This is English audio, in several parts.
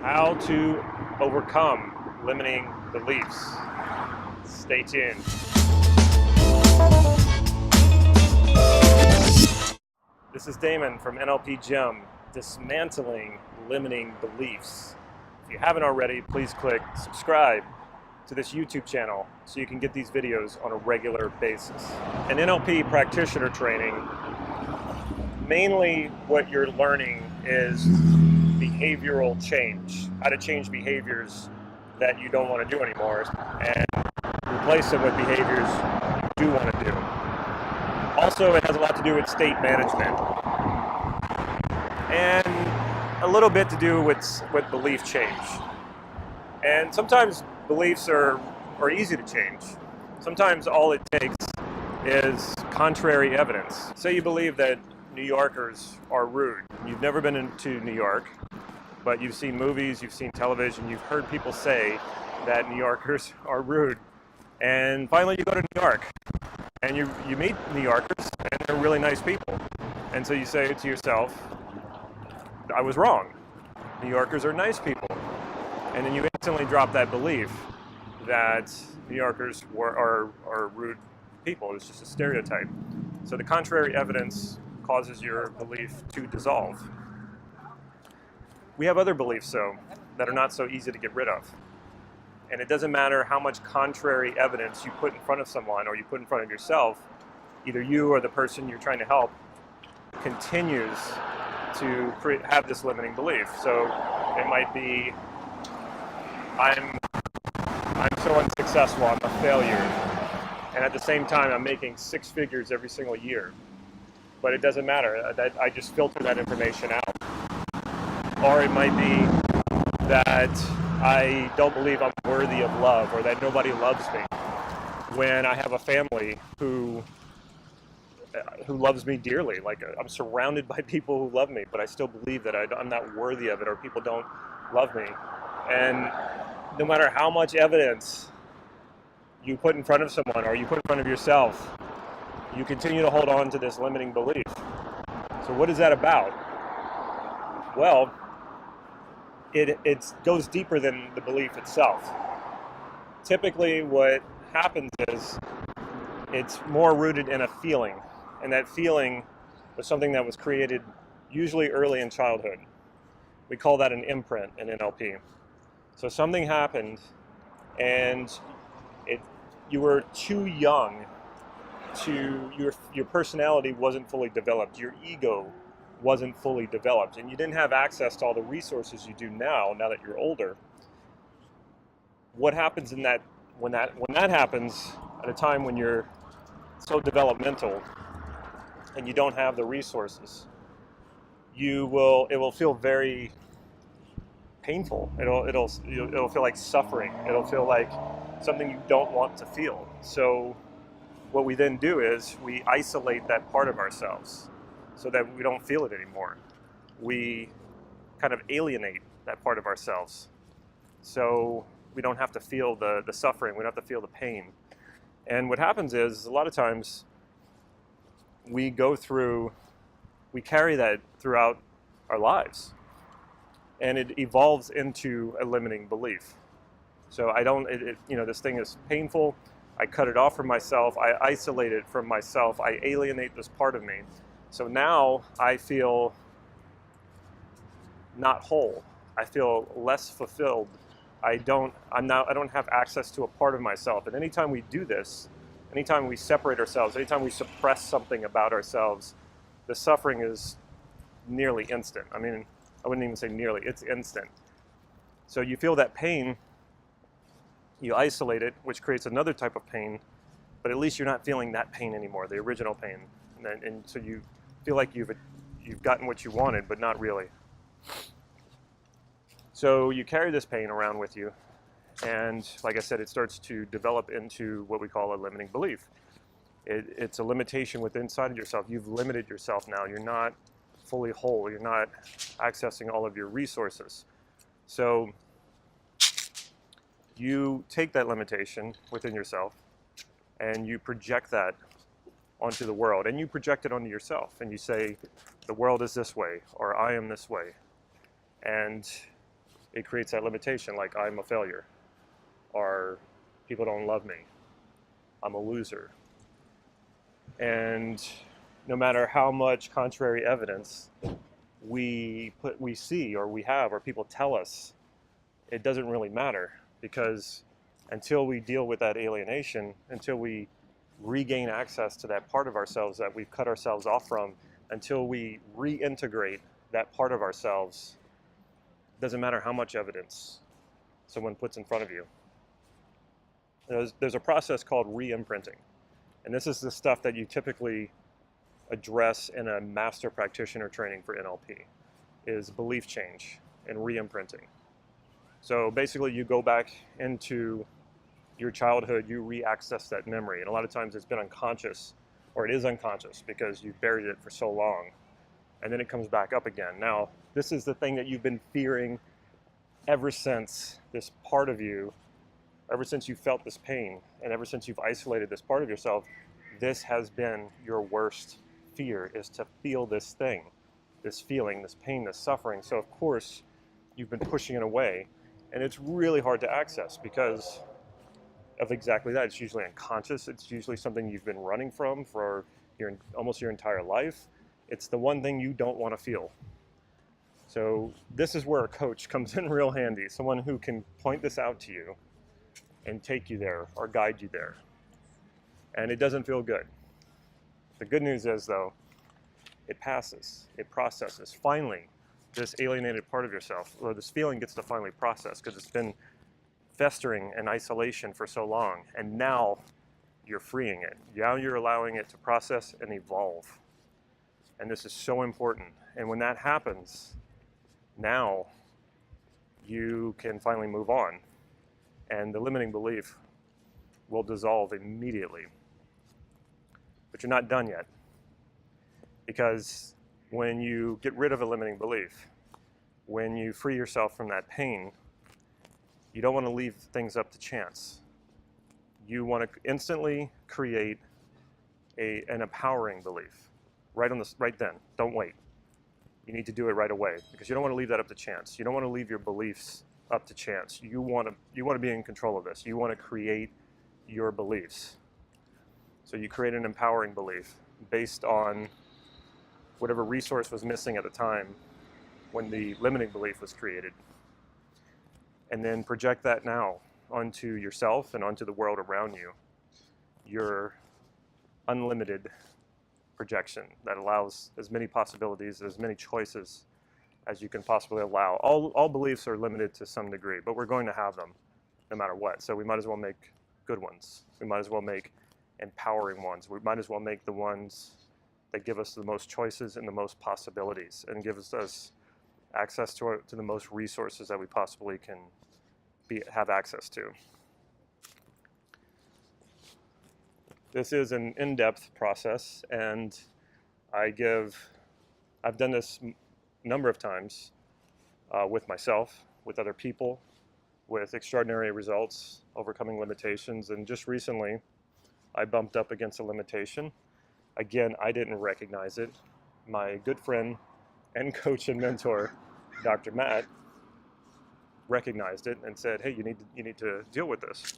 how to overcome limiting beliefs. Stay tuned. This is Damon from NLP Gym, Dismantling Limiting Beliefs. If you haven't already, please click subscribe to this YouTube channel so you can get these videos on a regular basis. In NLP practitioner training, mainly what you're learning is behavioral change, how to change behaviors that you don't want to do anymore and replace them with behaviors you do want to do. Also, it has a lot to do with state management and a little bit to do with belief change. And sometimes beliefs are easy to change. Sometimes all it takes is contrary evidence. Say you believe that New Yorkers are rude. You've never been into New York, but you've seen movies, you've seen television, you've heard people say that New Yorkers are rude. And finally you go to New York and you meet New Yorkers and they're really nice people. And so you say to yourself, I was wrong. New Yorkers are nice people. And then you instantly drop that belief that New Yorkers are rude people. It's just a stereotype. So the contrary evidence causes your belief to dissolve. We have other beliefs, though, that are not so easy to get rid of. And it doesn't matter how much contrary evidence you put in front of someone or you put in front of yourself, either you or the person you're trying to help continues to have this limiting belief. So it might be, I'm so unsuccessful, I'm a failure. And at the same time, I'm making 6 figures every single year. But it doesn't matter, I just filter that information out. Or it might be that I don't believe I'm worthy of love, or that nobody loves me, when I have a family who loves me dearly. Like, I'm surrounded by people who love me, but I still believe that I'm not worthy of it, or people don't love me. And no matter how much evidence you put in front of someone, or you put in front of yourself, you continue to hold on to this limiting belief. So what is that about? Well, it goes deeper than the belief itself. Typically what happens is it's more rooted in a feeling, and that feeling was something that was created usually early in childhood. We call that an imprint in NLP. So something happened and you were too young to, your personality wasn't fully developed, your ego wasn't fully developed, and you didn't have access to all the resources you do now that you're older. What happens in that when that happens at a time when you're so developmental and you don't have the resources, it will feel very painful. It'll feel like suffering. It'll feel like something you don't want to feel. So what we then do is we isolate that part of ourselves so that we don't feel it anymore. We kind of alienate that part of ourselves so we don't have to feel the suffering, we don't have to feel the pain. And what happens is, a lot of times, we carry that throughout our lives, and it evolves into a limiting belief. So this thing is painful, I cut it off from myself, I isolate it from myself, I alienate this part of me. So now I feel not whole. I feel less fulfilled. I don't have access to a part of myself. And anytime we do this, anytime we separate ourselves, anytime we suppress something about ourselves, the suffering is nearly instant. I mean, I wouldn't even say nearly, it's instant. So you feel that pain, you isolate it, which creates another type of pain, but at least you're not feeling that pain anymore, the original pain. And so you feel like you've gotten what you wanted, but not really. So you carry this pain around with you, and like I said, it starts to develop into what we call a limiting belief. It's a limitation within inside of yourself. You've limited yourself now. You're not fully whole. You're not accessing all of your resources. So you take that limitation within yourself and you project that onto the world, and you project it onto yourself, and you say, the world is this way, or I am this way. And it creates that limitation, like I'm a failure, or people don't love me, I'm a loser. And no matter how much contrary evidence we see or we have or people tell us, it doesn't really matter, because until we deal with that alienation, until we regain access to that part of ourselves that we've cut ourselves off from, until we reintegrate that part of ourselves, it doesn't matter how much evidence someone puts in front of you. There's a process called re-imprinting. And this is the stuff that you typically address in a master practitioner training for NLP, is belief change and re-imprinting. So basically you go back into your childhood, you re-access that memory. And a lot of times it's been unconscious, or it is unconscious because you've buried it for so long. And then it comes back up again. Now, this is the thing that you've been fearing ever since this part of you, ever since you felt this pain, and ever since you've isolated this part of yourself, this has been your worst fear, is to feel this thing, this feeling, this pain, this suffering. So of course, you've been pushing it away, and it's really hard to access because of exactly that. It's usually unconscious. It's usually something you've been running from for almost your entire life. It's the one thing you don't want to feel. So this is where a coach comes in real handy, someone who can point this out to you and take you there or guide you there. And it doesn't feel good. The good news is, though, it passes, it processes. Finally, this alienated part of yourself, or this feeling, gets to finally process, because it's been festering in isolation for so long, and now you're freeing it. Now you're allowing it to process and evolve. And this is so important. And when that happens, now you can finally move on, and the limiting belief will dissolve immediately. But you're not done yet, because when you get rid of a limiting belief, when you free yourself from that pain, you don't want to leave things up to chance. You want to instantly create an empowering belief right then. Don't wait. You need to do it right away, because you don't want to leave that up to chance. You don't want to leave your beliefs up to chance. You want to be in control of this. You want to create your beliefs. So you create an empowering belief based on whatever resource was missing at the time when the limiting belief was created. And then project that now onto yourself and onto the world around you. Your unlimited projection that allows as many possibilities, as many choices as you can possibly allow. All beliefs are limited to some degree, but we're going to have them no matter what. So we might as well make good ones. We might as well make empowering ones. We might as well make the ones that give us the most choices and the most possibilities, and gives us access to the most resources that we possibly can have access to. This is an in-depth process, and I've done this a number of times with myself, with other people, with extraordinary results, overcoming limitations, and just recently I bumped up against a limitation. Again, I didn't recognize it. My good friend and coach and mentor, Dr. Matt, recognized it and said, hey, you need to deal with this.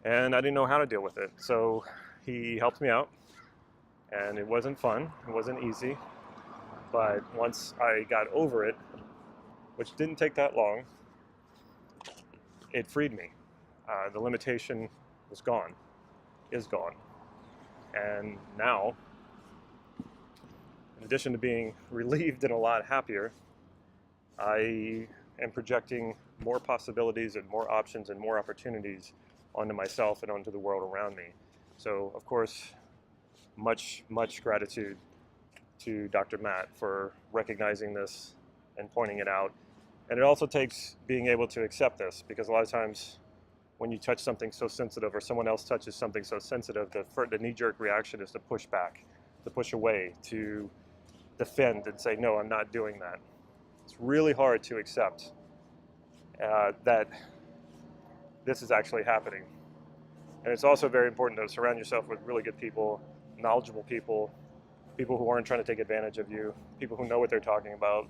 And I didn't know how to deal with it. So he helped me out, and it wasn't fun. It wasn't easy. But once I got over it, which didn't take that long, it freed me. The limitation was gone, is gone. And now, in addition to being relieved and a lot happier, I am projecting more possibilities and more options and more opportunities onto myself and onto the world around me. So, of course, much, much gratitude to Dr. Matt for recognizing this and pointing it out. And it also takes being able to accept this, because a lot of times when you touch something so sensitive, or someone else touches something so sensitive, the knee-jerk reaction is to push back, to push away, to defend and say, no, I'm not doing that. It's really hard to accept that this is actually happening. And it's also very important to surround yourself with really good people, knowledgeable people, people who aren't trying to take advantage of you, people who know what they're talking about,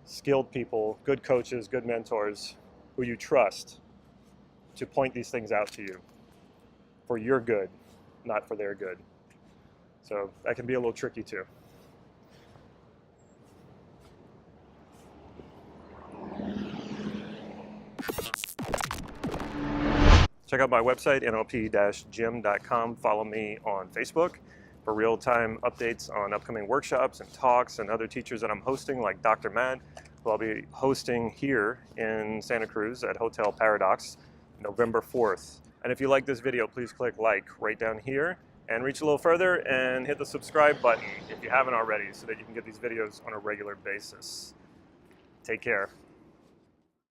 skilled people, good coaches, good mentors who you trust to point these things out to you for your good, not for their good. So that can be a little tricky too. Check out my website, nlp-gym.com. Follow me on Facebook for real-time updates on upcoming workshops and talks and other teachers that I'm hosting, like Dr. Matt, who I'll be hosting here in Santa Cruz at Hotel Paradox, November 4th. And if you like this video, please click like right down here and reach a little further and hit the subscribe button if you haven't already, so that you can get these videos on a regular basis. Take care.